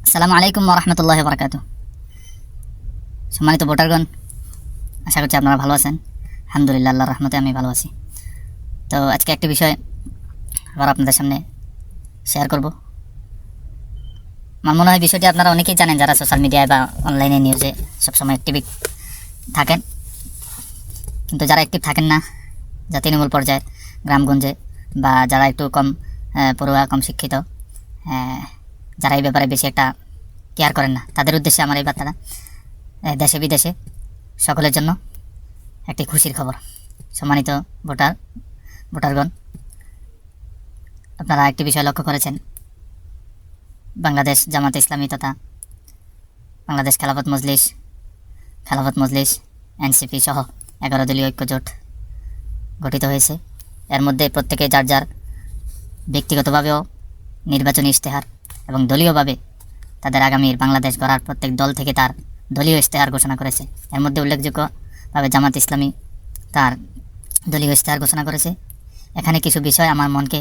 আসসালামু আলাইকুম ওয়া রাহমাতুল্লাহি ওয়া বারাকাতুহু। সম্মানিত ভোটারগণ, আশা করছি আপনারা ভালো আছেন। আলহামদুলিল্লাহ, আল্লাহর রহমতে আমি ভালো আছি। তো আজকে একটি বিষয় আবার আপনাদের সামনে শেয়ার করব। আমার মনে হয় বিষয়টি আপনারা অনেকেই জানেন, যারা সোশ্যাল মিডিয়ায় বা অনলাইনে নিউজে সবসময় অ্যাক্টিভ থাকেন। কিন্তু যারা অ্যাক্টিভ থাকেন না, যা তৃণমূল পর্যায়ের গ্রামগঞ্জে বা যারা একটু কম পড়ুয়া, কম শিক্ষিত, যারা এই ব্যাপারে বেশি একটা কেয়ার করেন না, তাদের উদ্দেশ্যে আমার এই বার্তাটা। দেশে বিদেশে সকলের জন্য একটি খুশির খবর। সম্মানিত ভোটারগণ, আপনারা একটি বিষয় লক্ষ্য করেছেন, বাংলাদেশ জামাতে ইসলামী তথা বাংলাদেশ খেলাফত মজলিস এনসিপি সহ 11 দলীয় ঐক্য জোট গঠিত হয়েছে। এর মধ্যে প্রত্যেকে যার যার ব্যক্তিগতভাবেও নির্বাচনী ইশতেহার এবং দলীয়ভাবে তাদের আগামীর বাংলাদেশ গড়ার প্রত্যেক দল থেকে তার দলীয় ইশতেহার ঘোষণা করেছে। এর মধ্যে উল্লেখযোগ্যভাবে জামাত ইসলামী তার দলীয় ইশতেহার ঘোষণা করেছে। এখানে কিছু বিষয় আমার মনকে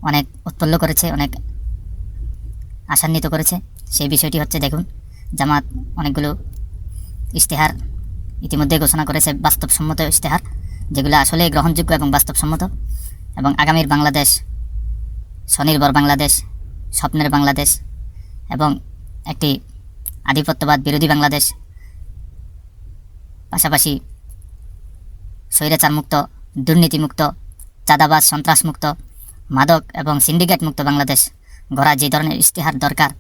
অনেক উৎফুল্ল করেছে, অনেক আশান্বিত করেছে। সেই বিষয়টি হচ্ছে, দেখুন, জামাত অনেকগুলো ইশতেহার ইতিমধ্যে ঘোষণা করেছে, বাস্তবসম্মত ইশতেহার, যেগুলো আসলে গ্রহণযোগ্য এবং বাস্তবসম্মত, এবং আগামীর বাংলাদেশ, স্বনির্ভর বাংলাদেশ, স্বপ্নের বাংলাদেশ এবং একটি আধিপত্যবাদ বিরোধী বাংলাদেশ, পাশাপাশি স্বৈরাচার মুক্ত, দুর্নীতিমুক্ত, চাঁদাবাজ সন্ত্রাসমুক্ত, মাদক এবং সিন্ডিকেট মুক্ত বাংলাদেশ গড়া যে ধরনের ইশতেহার দরকার,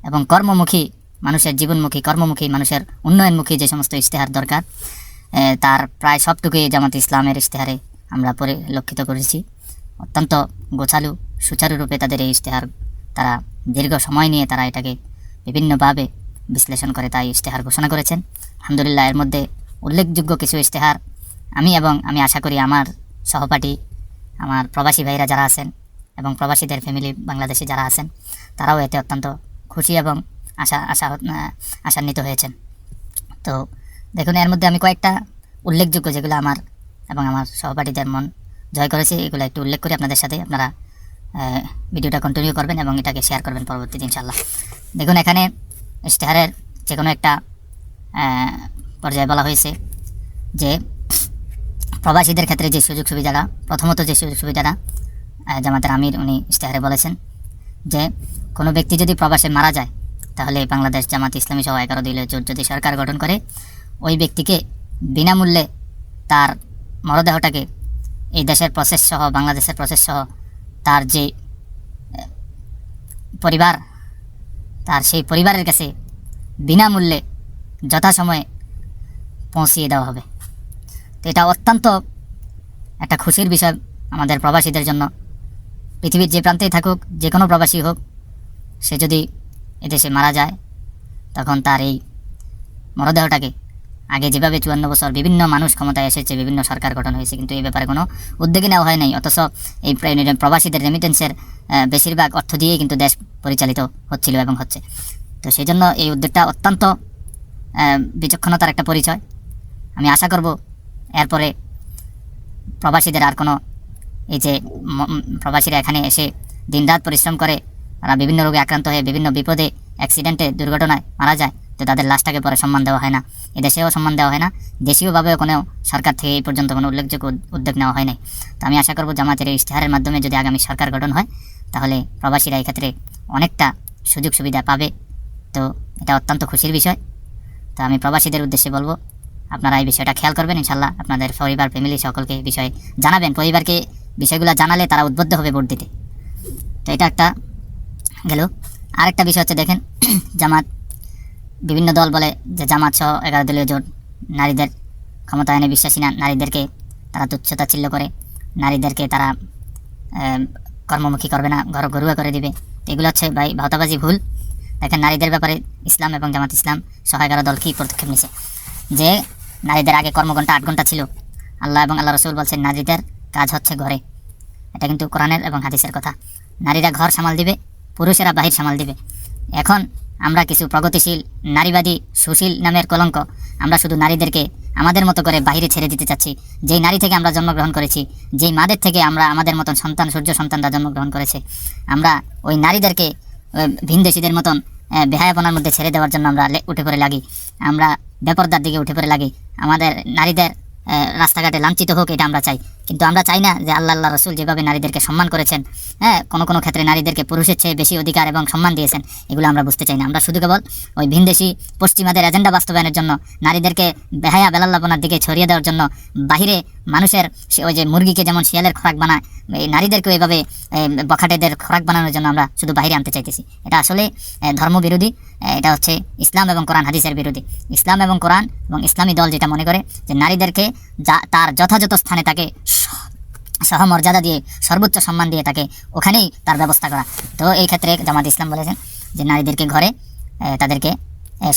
এবং কর্মমুখী মানুষের, জীবনমুখী কর্মমুখী মানুষের উন্নয়নমুখী যে সমস্ত ইশতেহার দরকার, তার প্রায় সবটুকুই জামাত ইসলামের ইশতেহারে আমরা পরিলক্ষিত করেছি। অত্যন্ত গোছালু, সুচারুরূপে তাদের এই ইশতেহার, তারা দীর্ঘ সময় নিয়ে তারা এটাকে বিভিন্নভাবে বিশ্লেষণ করে তাই ইশতেহার ঘোষণা করেছেন। আলহামদুলিল্লাহ, এর মধ্যে উল্লেখযোগ্য কিছু ইশতেহার আমি আশা করি আমার সহপাঠী, আমার প্রবাসী ভাইরা যারা আছেন এবং প্রবাসীদের ফ্যামিলি বাংলাদেশে যারা আছেন, তারাও এতে অত্যন্ত খুশি এবং আশান্বিত হয়েছেন। তো দেখুন, এর মধ্যে আমি কয়েকটা উল্লেখযোগ্য, যেগুলো আমার এবং আমার সহপাঠীদের মন জয় করেছে, এগুলো একটু উল্লেখ করি আপনাদের সাথে। আপনারা ভিডিওটা কন্টিনিউ করবেন এবং এটাকে শেয়ার করবেন পরবর্তীতে ইনশাআল্লাহ। দেখুন, এখানে ইশতেহারের যে কোনো একটা পর্যায়ে বলা হয়েছে যে প্রবাসীদের ক্ষেত্রে যে সুযোগ সুবিধাটা, প্রথমত যে সুযোগ সুবিধাটা জামাতের আমির উনি ইশতেহারে বলেছেন যে কোনো ব্যক্তি যদি প্রবাসে মারা যায়, তাহলে বাংলাদেশ জামাত ইসলামী সহ 11 দলীয় জোট যদি সরকার গঠন করে, ওই ব্যক্তিকে বিনামূল্যে তার মরদেহটাকে এই দেশের প্রসেস সহ, বাংলাদেশের প্রসেস সহ তার যে পরিবার, তার সেই পরিবারের কাছে বিনামূল্যে যথাসময়ে পৌঁছিয়ে দেওয়া হবে। তো এটা অত্যন্ত একটা খুশির বিষয় আমাদের প্রবাসীদের জন্য। পৃথিবীর যে প্রান্তেই থাকুক, যে কোনো প্রবাসী হোক, সে যদি এদেশে মারা যায়, তখন তার এই মরদেহটাকে, আগে যেভাবে 54 বছর বিভিন্ন মানুষ ক্ষমতায় এসেছে, বিভিন্ন সরকার গঠন হয়েছে, কিন্তু এই ব্যাপারে কোনো উদ্যোগই নেওয়া হয় নাই, অথচ এই প্রবাসীদের রেমিটেন্সের বেশিরভাগ অর্থ দিয়েই কিন্তু দেশ পরিচালিত হচ্ছিল এবং হচ্ছে। তো সেই জন্য এই উদ্যোগটা অত্যন্ত বিচক্ষণতার একটা পরিচয়। আমি আশা করব এরপরে প্রবাসীদের আর কোনো, এই যে প্রবাসীরা এখানে এসে দিনরাত পরিশ্রম করে, তারা বিভিন্ন রোগে আক্রান্ত হয়ে বিভিন্ন বিপদে, অ্যাক্সিডেন্টে, দুর্ঘটনায় মারা যায়, তো তাদের লাশটাকে পরে সম্মান দেওয়া হয় না, এদেশেও সম্মান দেওয়া হয় না, দেশীয়ভাবেও কোনো সরকার থেকে এই পর্যন্ত কোনো উল্লেখযোগ্য উদ্যোগ নেওয়া হয় নাই। তো আমি আশা করব জামাতের এই ইশতেহারের মাধ্যমে যদি আগামী সরকার গঠন হয়, তাহলে প্রবাসীরা এই ক্ষেত্রে অনেকটা সুযোগ সুবিধা পাবে। তো এটা অত্যন্ত খুশির বিষয়। তো আমি প্রবাসীদের উদ্দেশ্যে বলবো, আপনারা এই বিষয়টা খেয়াল করবেন ইনশাল্লাহ, আপনাদের পরিবার, ফ্যামিলি সকলকে এই বিষয়ে জানাবেন। পরিবারকে বিষয়গুলো জানালে তারা উদ্বুদ্ধ হবে ভোট দিতে। তো এটা একটা গেল। আরেকটা বিষয় হচ্ছে, দেখেন, জামাত, বিভিন্ন দল বলে যে জামাত সহ 11 দলীয় জোট নারীদের ক্ষমতায়নে বিশ্বাসী না, নারীদেরকে তারা তুচ্ছতাচ্ছিল্য করে, নারীদেরকে তারা কর্মমুখী করবে না, ঘরোয়া করে দিবে। এগুলো হচ্ছে ভাই ভাওতাবাজি, ভুল। দেখেন, নারীদের ব্যাপারে ইসলাম এবং জামাত ইসলাম সহ 11 দল কী পদক্ষেপ নিছে, যে নারীদের আগে কর্মঘণ্টা 8 ঘন্টা ছিল। আল্লাহ এবং আল্লাহ রসুল বলছেন নারীদের কাজ হচ্ছে ঘরে। এটা কিন্তু কোরআনের এবং হাদিসের কথা। নারীরা ঘর সামাল দিবে, পুরুষেরা বাহির সামাল দিবে। এখন আমরা কিছু প্রগতিশীল, নারীবাদী, সুশীল নামের কলঙ্ক, আমরা শুধু নারীদেরকে আমাদের মতো করে বাইরে ছেড়ে দিতে চাচ্ছি। যেই নারী থেকে আমরা জন্মগ্রহণ করেছি, যেই মাদের থেকে আমরা আমাদের মতন সন্তান, সূর্য সন্তানরা জন্মগ্রহণ করেছে, আমরা ওই নারীদেরকে ভিনদেশীদের মতন বেহায়াপনার মধ্যে ছেড়ে দেওয়ার জন্য আমরা উঠে পড়ে লাগি, আমরা বেপরদার দিকে উঠে পড়ে লাগি। আমাদের নারীদের রাস্তাঘাটে লাঞ্ছিত হোক, এটা আমরা চাই। কিন্তু আমরা চাই না যে আল্লাহ রসুল যেভাবে নারীদেরকে সম্মান করেছেন, কোনো কোনো ক্ষেত্রে নারীদেরকে পুরুষের চেয়ে বেশি অধিকার এবং সম্মান দিয়েছেন, এগুলো আমরা বুঝতে চাই না। আমরা শুধু কেবল ওই ভিনদেশি পশ্চিমাদের এজেন্ডা বাস্তবায়নের জন্য, নারীদেরকে বেহায়া বেলাল্লাপনার দিকে ছড়িয়ে দেওয়ার জন্য, বাহিরে মানুষের ওই যে মুরগিকে যেমন শিয়ালের খোরাক বানায়, এই নারীদেরকে এভাবে বখাটেদের খোরাক বানানোর জন্য আমরা শুধু বাইরে আনতে চাইতেছি। এটা আসলে ধর্মবিরোধী। এটা হচ্ছে ইসলাম এবং কোরআন হাদিসের বিরোধী। ইসলাম এবং কোরআন এবং ইসলামী দল যেটা মনে করে যে নারীদেরকে তার যথাযথ স্থানে তাকে সহমর্যাদা দিয়ে, সর্বোচ্চ সম্মান দিয়ে তাকে ওখানেই তার ব্যবস্থা করা। তো এই ক্ষেত্রে জামাত ইসলাম বলেছেন যে নারীদেরকে ঘরে তাদেরকে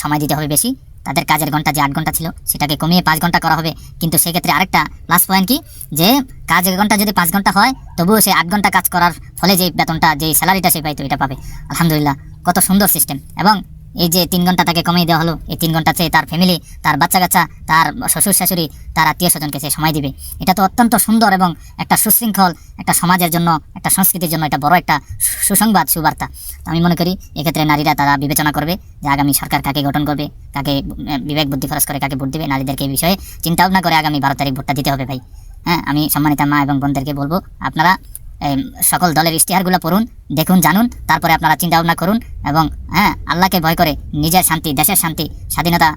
সময় দিতে হবে বেশি। তাদের কাজের ঘন্টা যে 8 ঘন্টা ছিল সেটাকে কমিয়ে 5 ঘন্টা করা হবে। কিন্তু সেক্ষেত্রে আরেকটা প্লাস পয়েন্ট কি, যে কাজের ঘন্টা যদি 5 ঘন্টা হয়, তবুও সে 8 ঘন্টা কাজ করার ফলে যে বেতনটা, যে স্যালারিটা সে পাইতো, এটা পাবে। আলহামদুলিল্লাহ, কত সুন্দর সিস্টেম। এবং এই যে 3 ঘন্টা তাকে কমিয়ে দেওয়া হলো, এই 3 ঘন্টা চেয়ে তার ফ্যামিলি, তার বাচ্চা কাচ্চা, তার শ্বশুর শাশুড়ি, তার আত্মীয় স্বজনকে সে সময় দিবে। এটা তো অত্যন্ত সুন্দর এবং একটা সুশৃঙ্খল একটা সমাজের জন্য, একটা সংস্কৃতির জন্য এটা বড় একটা সুসংবাদ, সুবার্তা। তো আমি মনে করি এক্ষেত্রে নারীরা তারা বিবেচনা করবে যে আগামী সরকার কাকে গঠন করবে, কাকে বিবেক বুদ্ধি খরচ করে কাকে ভোট দেবে। নারীদেরকে এই বিষয়ে চিন্তা ভাবনা করে আগামী 12 তারিখ ভোটটা দিতে হবে ভাই। আমি সম্মানিত মা এবং বোনদেরকে বলবো, আপনারা সকল দলের ইশতেহারগুলো পড়ুন, দেখুন, জানুন, তারপরে আপনারা চিন্তা ভাবনা করুন। এবং আল্লাহকে ভয় করে নিজের শান্তি, দেশের শান্তি, স্বাধীনতা,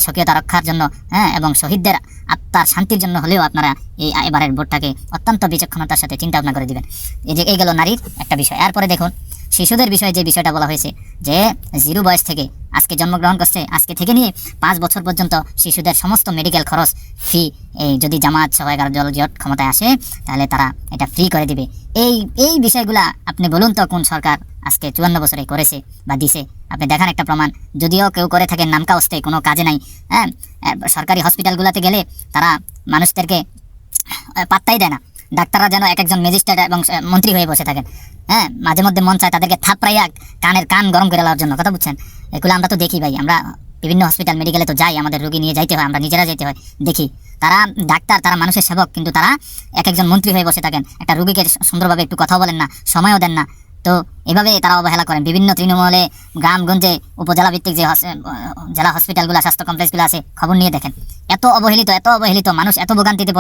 স্বকীয়তা রক্ষার জন্য, এবং শহীদদের আত্মার শান্তির জন্য হলেও আপনারা এবারের ভোটটাকে অত্যন্ত বিচক্ষণতার সাথে চিন্তা ভাবনা করে দিবেন। এই গেল নারীর একটা বিষয়। এরপরে দেখুন শিশুদের বিষয়ে যে বিষয়টা বলা হয়েছে, যে 0 বয়স থেকে, আজকে জন্মগ্রহণ করছে, আজকে থেকে নিয়ে 5 বছর পর্যন্ত শিশুদের সমস্ত মেডিকেল খরচ ফি, যদি জামাত সহ 11 দল জোট ক্ষমতায় আসে, তাহলে তারা এটা ফ্রি করে দিবে। এই বিষয়গুলা আপনি বলুন তো কোন সরকার আজকে 54 বছরে করেছে বা দিছে? আপনি দেখান একটা প্রমাণ। যদিও কেউ করে থাকেন নামকা অবস্থায়, কোনো কাজে নাই। সরকারি হসপিটালগুলোতে গেলে তারা মানুষদেরকে পাত্তাই দেয় না। ডাক্তাররা যেন এক একজন ম্যাজিস্ট্রেট এবং মন্ত্রী হয়ে বসে থাকেন। মাঝে মধ্যে মন চায় তাদেরকে থাপড়াইয়া কান গরম করে নেওয়ার জন্য। কথা বুঝছেন? এগুলো আমরা তো দেখি ভাই, আমরা বিভিন্ন হসপিটাল মেডিকেলে তো যাই, আমাদের রোগী নিয়ে যাইতে হয়, আমরা নিজেরা যেতে হয়, দেখি তারা ডাক্তার, তারা মানুষের সেবক, কিন্তু তারা এক একজন মন্ত্রী হয়ে বসে থাকেন। একটা রোগীকে সুন্দরভাবে একটু কথাও বলেন না, সময়ও দেন না। তো এভাবে তারা অবহেলা করেন। বিভিন্ন তৃণমূলে, গ্রামগঞ্জে, উপজেলা ভিত্তিক যে জেলা হসপিটালগুলো, স্বাস্থ্য কমপ্লেক্সগুলো আছে, খবর নিয়ে দেখেন। এত অবহেলিত মানুষ, এত ভোগান্তিতে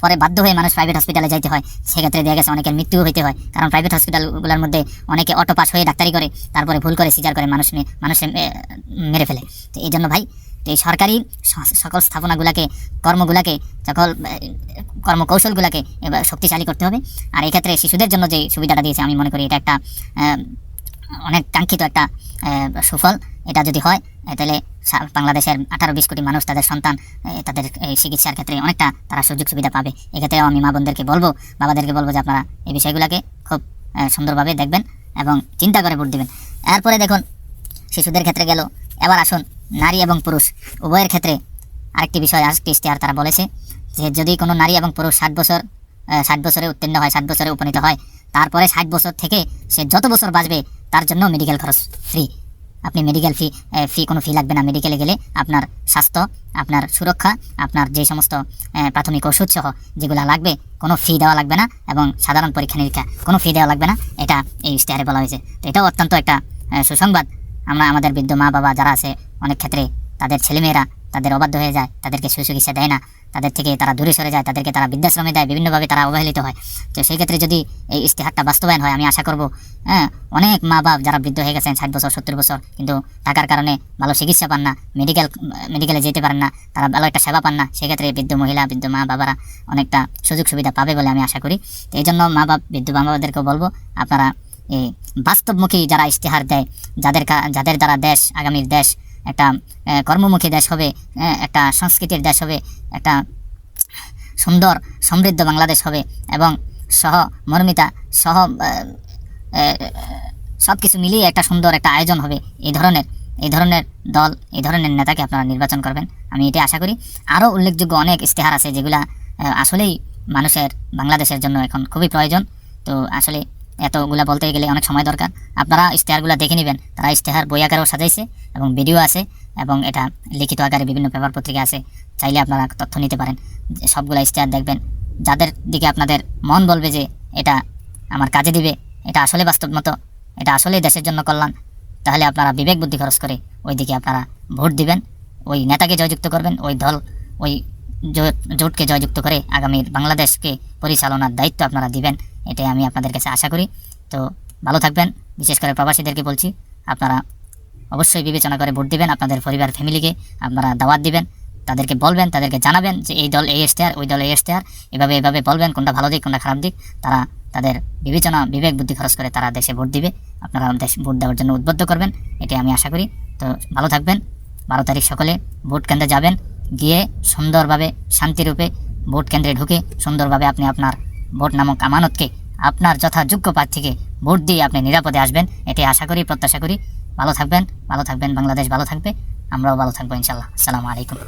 পরে বাধ্য হয়ে মানুষ প্রাইভেট হসপিটালে যাইতে হয়। সেক্ষেত্রে দেখা গেছে অনেকের মৃত্যুও হইতে হয়, কারণ প্রাইভেট হসপিটালগুলোর মধ্যে অনেকে অটো পাস হয়ে ডাক্তারি করে, তারপরে ভুল করে সিজার করে মানুষে মেরে ফেলে। তো এই জন্য ভাই, এই সরকারি সকল স্থাপনাগুলোকে, কর্মগুলোকে, সকল কর্মকৌশলগুলোকে এবার শক্তিশালী করতে হবে। আর এই ক্ষেত্রে শিশুদের জন্য যে সুবিধাটা দিয়েছে, আমি মনে করি এটা একটা অনেক কাঙ্ক্ষিত একটা সুফল। এটা যদি হয়, তাহলে বাংলাদেশের 18-20 কোটি মানুষ তাদের সন্তান, তাদের চিকিৎসার ক্ষেত্রে অনেকটা তারা সুযোগ সুবিধা পাবে। এক্ষেত্রে আমি মা বোনদেরকে বলবো, বাবাদেরকে বলবো যে আপনারা এই বিষয়গুলোকে খুব সুন্দরভাবে দেখবেন এবং চিন্তা করে ভোট দেবেন। এরপরে দেখুন শিশুদের ক্ষেত্রে গেল, এবার আসুন নারী এবং পুরুষ উভয়ের ক্ষেত্রে আরেকটি বিষয়, আরেকটি ইশতেহার তারা বলেছে যে যদি কোনো নারী এবং পুরুষ 60 বছরে উত্তীর্ণ হয়, 60 বছরে উপনীত হয়, তারপরে 60 বছর থেকে সে যত বছর বাঁচবে তার জন্য মেডিকেল খরচ ফ্রি। আপনি মেডিকেল ফি কোনো ফি লাগবে না। মেডিকেলে গেলে আপনার স্বাস্থ্য, আপনার সুরক্ষা, আপনার যে সমস্ত প্রাথমিক ওষুধ সহ যেগুলো লাগবে, কোনো ফি দেওয়া লাগবে না। এবং সাধারণ পরীক্ষা নিরীক্ষা কোনো ফি দেওয়া লাগবে না। এটা এই ইশতেহারে বলা হয়েছে। তো এটাও অত্যন্ত একটা সুসংবাদ। আমরা আমাদের বৃদ্ধ মা বাবা যারা আছে, অনেক ক্ষেত্রে তাদের ছেলেমেয়েরা তাদের অবাধ্য হয়ে যায়, তাদেরকে সুচিকিৎসা দেয় না, তাদের থেকে তারা দূরে সরে যায়, তাদেরকে তারা বৃদ্ধাশ্রমে দেয়, বিভিন্নভাবে তারা অবহেলিত হয়। তো সেই ক্ষেত্রে যদি এই ইশতেহারটা বাস্তবায়ন হয়, আমি আশা করব অনেক মা বাপ যারা বৃদ্ধ হয়ে গেছেন, 60 বছর 70 বছর, কিন্তু টাকার কারণে ভালো চিকিৎসা পান না, মেডিকেলে যেতে পারেন না, তারা ভালো একটা সেবা পান না, সেক্ষেত্রে বৃদ্ধ মহিলা, বৃদ্ধ মা বাবারা অনেকটা সুযোগ সুবিধা পাবে বলে আমি আশা করি। তো এই জন্য বৃদ্ধ মা বাবাদেরকেও বলবো, আপনারা এই বাস্তবমুখী যারা ইশতেহার দেয়, যাদের দ্বারা দেশ, আগামীর দেশ একটা কর্মমুখী দেশ হবে, একটা সংস্কৃতির দেশ হবে, একটা সুন্দর সমৃদ্ধ বাংলাদেশ হবে, এবং মর্মিতা সব কিছু মিলিয়ে একটা সুন্দর একটা আয়োজন হবে। এই ধরনের দল, এই ধরনের নেতাকে আপনারা নির্বাচন করবেন, আমি এটাই আশা করি। আরও উল্লেখযোগ্য অনেক ইশতেহার আছে যেগুলা আসলেই মানুষের, বাংলাদেশের জন্য এখন খুবই প্রয়োজন। তো আসলে এতগুলা বলতে গেলে অনেক সময় দরকার। আপনারা ইশতেহারগুলো দেখে নেবেন। তারা ইশতেহার বই আকারেও সাজাইছে এবং ভিডিও আছে, এবং এটা লিখিত আকারে বিভিন্ন পেপার পত্রিকা আছে, চাইলে আপনারা তথ্য নিতে পারেন। সবগুলা ইশতেহার দেখবেন, যাদের দিকে আপনাদের মন বলবে যে এটা আমার কাজে দিবে, এটা আসলে বাস্তবমত, এটা আসলে দেশের জন্য কল্যাণ, তাহলে আপনারা বিবেক বুদ্ধি খরচ করে ওইদিকে আপনারা ভোট দিবেন, ওই নেতাকে জয়যুক্ত করবেন, ওই দল ওই জোটকে জয়যুক্ত করে আগামীর বাংলাদেশকে পরিচালনার দায়িত্ব আপনারা দিবেন, এটাই আমি আপনাদের কাছে আশা করি। তো ভালো থাকবেন। বিশেষ করে প্রবাসীদেরকে বলছি, আপনারা অবশ্যই বিবেচনা করে ভোট দিবেন। আপনাদের পরিবার ফ্যামিলিকে আপনারা দাওয়াত দিবেন, তাদেরকে বলবেন, তাদেরকে জানাবেন যে এই দল এই ইশতেহার, ওই দল এই ইশতেহার, এভাবে এভাবে বলবেন কোনটা ভালো দিক কোনটা খারাপ দিক। তারা তাদের বিবেচনা বিবেক বুদ্ধি খরচ করে তারা দেশে ভোট দিবে, আপনারা দেশ ভোট দেওয়ার জন্য উদ্বুদ্ধ করবেন, এটাই আমি আশা করি। তো ভালো থাকবেন। 12 তারিখ সকলে ভোট কেন্দ্রে যাবেন, গিয়ে সুন্দরভাবে শান্তিরূপে ভোট কেন্দ্রে ঢুকে সুন্দরভাবে আপনি আপনার ভোট নামক আমানতকে আপনার যথাযোগ্য প্রার্থীকে ভোট দিয়ে আপনি নিরাপদে আসবেন, এটাই আশা করি, প্রত্যাশা করি। ভালো থাকবেন, ভালো থাকবেন, বাংলাদেশ ভালো থাকবে, আমরাও ভালো থাকবো ইনশাল্লাহ। আসসালামু আলাইকুম।